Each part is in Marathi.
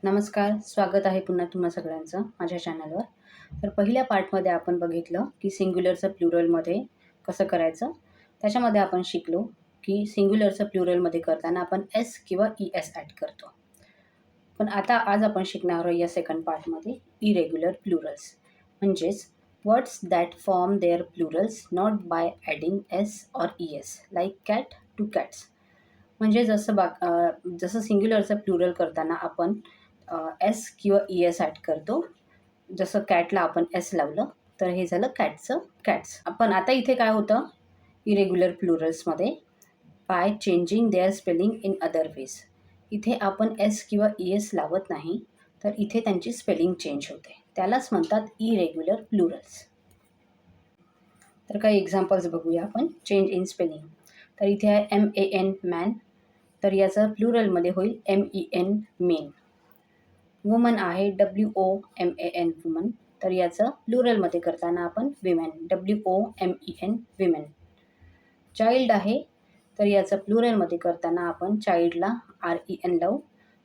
नमस्कार, स्वागत आहे पुन्हा तुम्हा सगळ्यांचं माझ्या चॅनलवर. तर पहिल्या पार्टमध्ये आपण बघितलं की सिंग्युलरचं प्लुरलमध्ये कसं करायचं. त्याच्यामध्ये आपण शिकलो की सिंग्युलरचं प्लुरलमध्ये करताना आपण एस किंवा ES ॲड करतो. पण आता आज आपण शिकणार आहोत या सेकंड पार्टमध्ये इरेग्युलर प्लुरल्स, म्हणजेच words that form their plurals not by adding S or ES like cat to cats. म्हणजे जसं सिंग्युलरचं प्लुरल करताना आपण एस किंवा ES ॲड करतो. जसं कॅटला आपण एस लावलं तर हे झालं कॅटचं कॅट्स. आपण आता इथे काय होतं इरेग्युलर प्लुरल्समध्ये by changing their spelling in other ways. इथे आपण एस किंवा ES लावत नाही, तर इथे त्यांची स्पेलिंग चेंज होते. त्यालाच म्हणतात इरेग्युलर प्लुरल्स. तर काही एक्झाम्पल्स बघूया आपण चेंज इन स्पेलिंग. तर इथे आहे MAN मॅन, तर याचं प्लुरलमध्ये होईल MEN मेन. वुमन आहे WOMAN वुमन, तर याचं प्लुरलमध्ये करताना आपण विमेन WOMEN विमेन. चाइल्ड आहे, तर याचं प्लुरलमध्ये करताना आपण चाइल्डला REN लावू,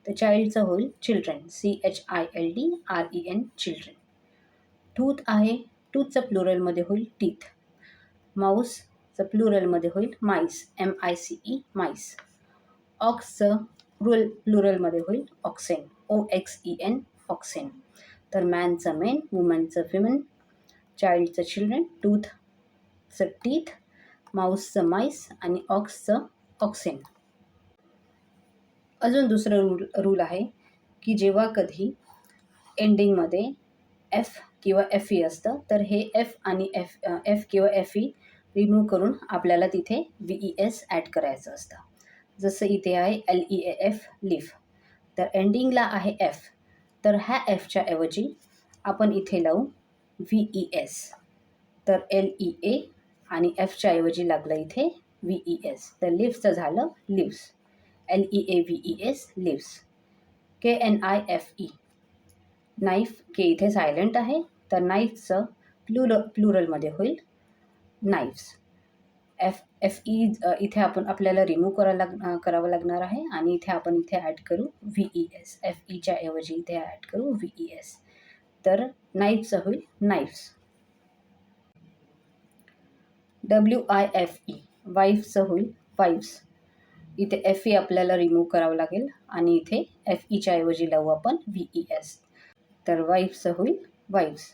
तर चाइल्डचं होईल चिल्ड्रन CHILDREN चिल्ड्रन. टूथ आहे, टूथचं प्लुरलमध्ये होईल टीथ. माऊसचं प्लुरलमध्ये होईल माईस MICE माईस. ऑक्सचं प्लुरलमध्ये होईल ऑक्सेन OXEN ऑक्सेन. तर मॅनचं मेन, वुमनचं विमेन, चाइल्डचं चिल्ड्रन, टूथचं टीथ, माऊसचं माईस आणि ऑक्सचं ऑक्सेन. अजून दुसरं रूल आहे की जेव्हा कधी एंडिंगमध्ये F किंवा FE असतं, तर हे F आणि F किंवा FE रिमूव्ह करून आपल्याला तिथे VES ॲड करायचं असतं. जसं इथे आहे LEAF लिफ, तर एंडिंगला आहे F, तर ह्या Fच्या ऐवजी आपण इथे लावू VES. तर LEA आणि Fच्या ऐवजी लागलं इथे VES, तर लिफ्टचं झालं leaves LEAVES leaves. KNIFE knife, K इथे सायलेंट आहे, तर नाईफचं प्लुरलमध्ये होईल नाईफ्स. FE इथे आपल्याला रिमूव्ह करावं लागणार आहे आणि इथे ॲड करू VES. FEच्या ऐवजी इथे ॲड करू VES, तर नाईफचं होईल नाईफ्स. WIFE वाईफचं होईल वाईफ्स. इथे FE आपल्याला रिमूव्ह करावं लागेल आणि इथे FEच्या ऐवजी लावू आपण VES, तर वाईफचं होईल वाईफ्स.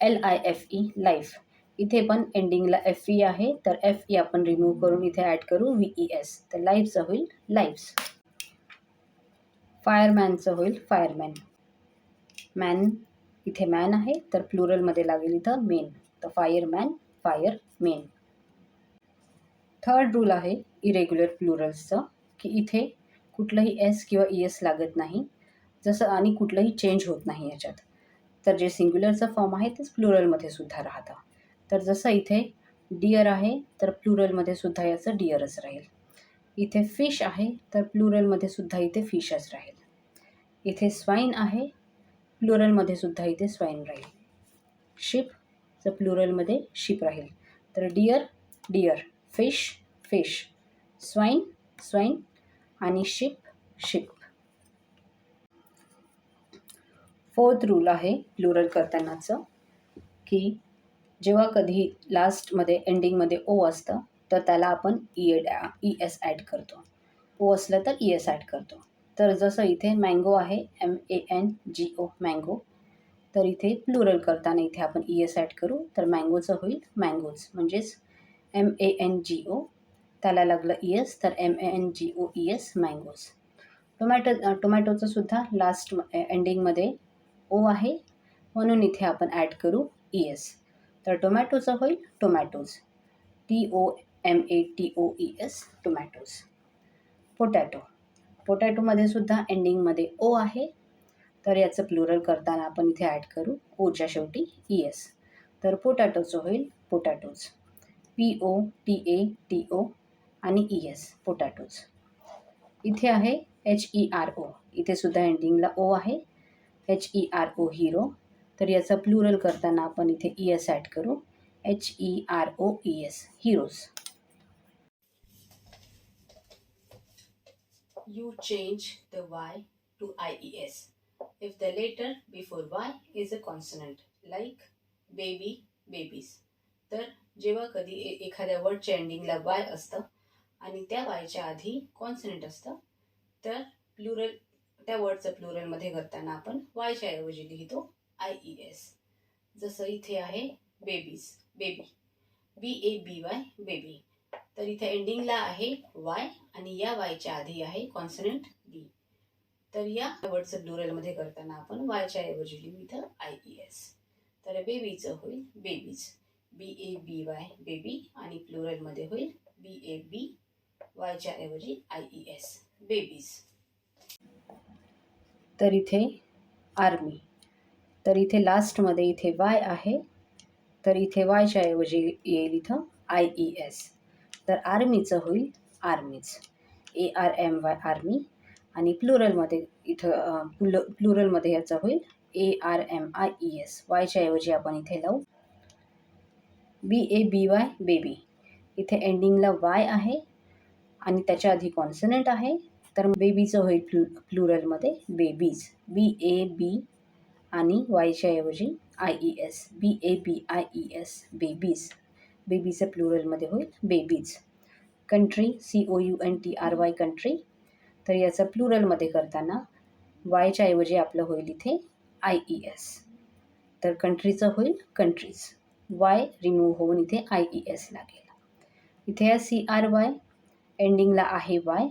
LIFE लाईफ, इथे पण एंडिंगला FE आहे, तर FE आपण रिमूव्ह करून इथे ॲड करू VES, तर लाईफचं होईल लाईफ्स. फायरमॅनचं होईल फायरमॅन. मॅन, इथे मॅन आहे, तर प्लुरलमध्ये लागेल इथं मेन, तर फायरमॅन फायरमेन. थर्ड रूल आहे इरेग्युलर प्लुरल्सचं की इथे कुठलंही एस किंवा ES लागत नाही, जसं आणि कुठलंही चेंज होत नाही याच्यात. तर जे सिंग्युलरचं फॉर्म आहे तेच प्लुरलमध्ये सुद्धा राहतं. तर जसं इथे डिअर आहे, तर प्लुरलमध्ये सुद्धा याचं डिअरच राहील. इथे फिश आहे, तर प्लुरलमध्ये सुद्धा इथे फिशच राहील. इथे स्वाईन आहे, प्लुरलमध्ये सुद्धा इथे स्वाईन राहील. शिपचं प्लुरलमध्ये शिप राहील, तर deer deer, fish fish, swine swine आणि शिप शिप. फोर्थ रूल आहे प्लुरल करतानाचं की जेव्हा कधी लास्टमध्ये एंडिंगमध्ये O असतं, तर त्याला आपण ES ॲड करतो. O असलं तर ES ॲड करतो. तर जसं इथे मँगो आहे MANGO मँगो, तर इथे प्लुरल करताना इथे आपण ES ॲड करू, तर मँगोचं होईल मँगोज, म्हणजेच MANGO, त्याला लागलं ES, तर MANGOES मँगोज. टोमॅटोचं सुद्धा लास्ट एंडिंगमध्ये O आहे, म्हणून इथे आपण ॲड करू ES, तर टोमॅटोचं होईल टोमॅटोज TOMATOES टोमॅटोज. पोटॅटोमध्ये सुद्धा एंडिंगमध्ये O आहे, तर याचं प्लुरल करताना आपण इथे ॲड करू ओच्या शेवटी ES, तर पोटॅटोचं होईल पोटॅटोज POTATO आणि ES पोटॅटोज. इथे आहे HERO, इथे सुद्धा एंडिंगला O आहे, HERO हिरो, तर याचा प्लुरल करताना आपण इथे ES ॲड करू HEROES heroes. You change the Y to IES. if the letter before y is a consonant like baby, babies. तर जेव्हा कधी एखाद्या वर्डच्या एंडिंगला y असतं आणि त्या yच्या आधी कॉन्सनंट असतं तर प्लुरल त्या वर्डचं प्लुरलमध्ये करताना आपण yच्या ऐवजी लिहितो IES. जसं इथे आहे बेबीज, बेबी, BABY, बेबी. तर इथे एंडिंगला आहे y आणि या yच्या आधी आहे कॉन्सनंट b. तर या वर्डचं प्लुरलमध्ये करताना आपण yच्या ऐवजी लिहू इथं IES. तर बेबीचं होईल बेबीज, BABY, बेबी, आणि प्लुरलमध्ये होईल BAB, yच्या ऐवजी IES, बेबीज. तर इथे आर्मी, तर इथे लास्टमध्ये इथे y आहे, तर इथे yच्या ऐवजी येईल इथं IES. तर आर्मीचं होईल आर्मीज, ARMY, आर्मी, आणि प्लुरलमध्ये इथं प्लुरलमध्ये याचं होईल ARMIES. yच्या ऐवजी आपण इथे लावू BABY, बेबी. इथे एंडिंगला y आहे आणि त्याच्या आधी कॉन्सनंट आहे, तर बेबीचं होईल प्लुरलमध्ये बेबीज, BAB, आणि yच्या ऐवजी IES, BABIES, बेबीज. बेबीचं प्लुरलमध्ये होईल बेबीज. कंट्री, COUNTRY, कंट्री, तर याचं प्लुरलमध्ये करताना yच्या ऐवजी आपलं होईल इथे IES. तर कंट्रीचं होईल कंट्रीज, y रिमूव्ह होऊन इथे IES लागेल. इथे या CRY एंडिंगला आहे y,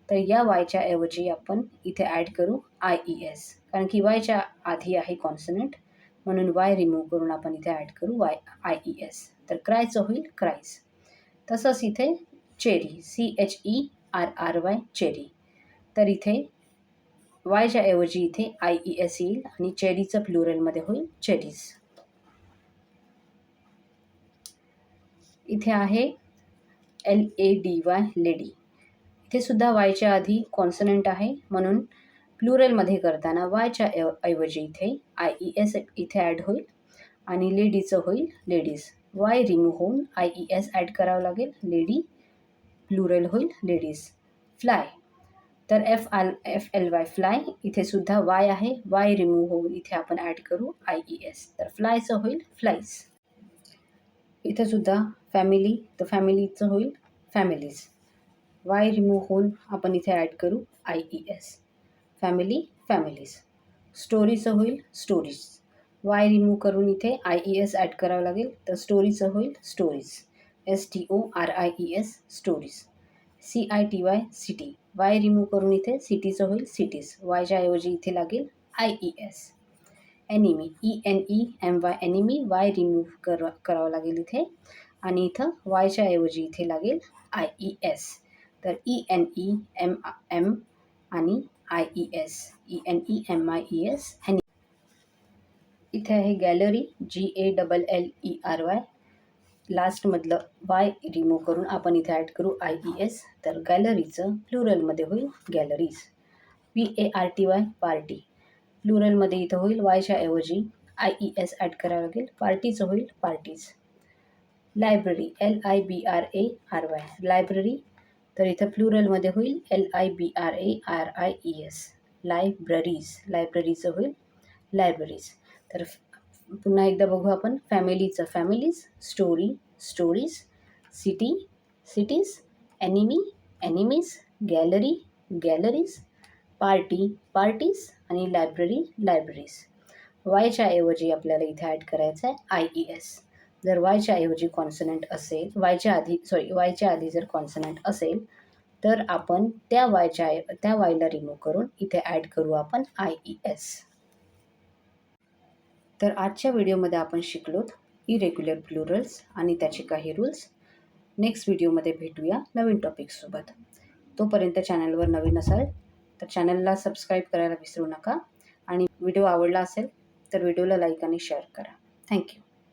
तर या yच्या ऐवजी आपण इथे ॲड करू IES, कारण की yच्या आधी आहे कॉन्सनंट, म्हणून y रिमूव्ह करून आपण इथे ॲड करू IES. तर क्रायचं होईल क्राईज. तसंच इथे चेरी, CHERRY, चेरी, तर इथे yच्या ऐवजी इथे IES येईल आणि चेरीचं प्लुरलमध्ये होईल चेरीज. इथे आहे LADY, लेडी. इथे सुद्धा yच्या आधी कॉन्सनंट आहे, म्हणून प्लुरलमध्ये करताना yच्या ऐवजी इथे IES इथे ॲड होईल आणि लेडीचं होईल लेडीज. y रिमूव्ह होऊन IES ॲड करावं लागेल, लेडी, प्लुरल होईल लेडीज. फ्लाय, तर FLY, फ्लाय, इथे सुद्धा y आहे, y रिमूव्ह होऊन इथे आपण ॲड करू IES, तर फ्लायचं होईल फ्लाईज. इथे सुद्धा फॅमिली, तर फॅमिलीचं होईल फॅमिलीज, y रिमूव्ह होऊन आपण इथे ॲड करू IES, फॅमिली, फॅमिलीज. स्टोरीचं होईल स्टोरीज, y रिमूव्ह करून इथे IES ॲड करावं लागेल, तर स्टोरीचं होईल stories, STORIES, stories. CITY, city, y remove करून इथे सिटीचं होईल सिटीज, yच्या ऐवजी इथे लागेल IES. Enemy, ENEMY, enemy, y remove करावं लागेल इथे आणि इथं yच्या ऐवजी इथे लागेल IES, तर ENEMM आणि IES, ENEMIES. इथे आहे गॅलरी, GALLERY, लास्टमधलं y रिमूव्ह करून आपण इथे ॲड करू IES, तर गॅलरीचं प्लुरलमध्ये होईल गॅलरीज. PARTY, पार्टी, प्लुरलमध्ये इथं होईल yच्या ऐवजी IES ॲड करावं लागेल, पार्टीचं होईल पार्टीज. लायब्ररी, LIBRARY, लायब्ररी, तर इथं प्लुरलमध्ये होईल LIBRARIES, लायब्ररीज, लायब्ररीचं होईल लायब्ररीज. तर पुन्हा एकदा बघू आपण. फॅमिलीचं families, story, stories, city, cities, enemy, enemies, gallery, galleries, party, parties, आणि लायब्ररी, लायब्ररीज. yच्या ऐवजी आपल्याला इथे ॲड करायचं आहे IES. जर yच्या ऐवजी कॉन्सनंट असेल, yच्या आधी जर कॉन्सनंट असेल तर आपण त्या yला रिमूव्ह करून इथे ॲड करू आपण IES. तर आजच्या व्हिडिओमध्ये आपण शिकलोत इरेग्युलर प्लुरल्स आणि त्याचे काही रूल्स. नेक्स्ट व्हिडिओमध्ये भेटूया नवीन टॉपिक्ससोबत. तोपर्यंत चॅनलवर नवीन असाल तर चॅनलला सबस्क्राईब करायला विसरू नका आणि व्हिडिओ आवडला असेल तर व्हिडिओला लाईक आणि शेअर करा. थँक्यू.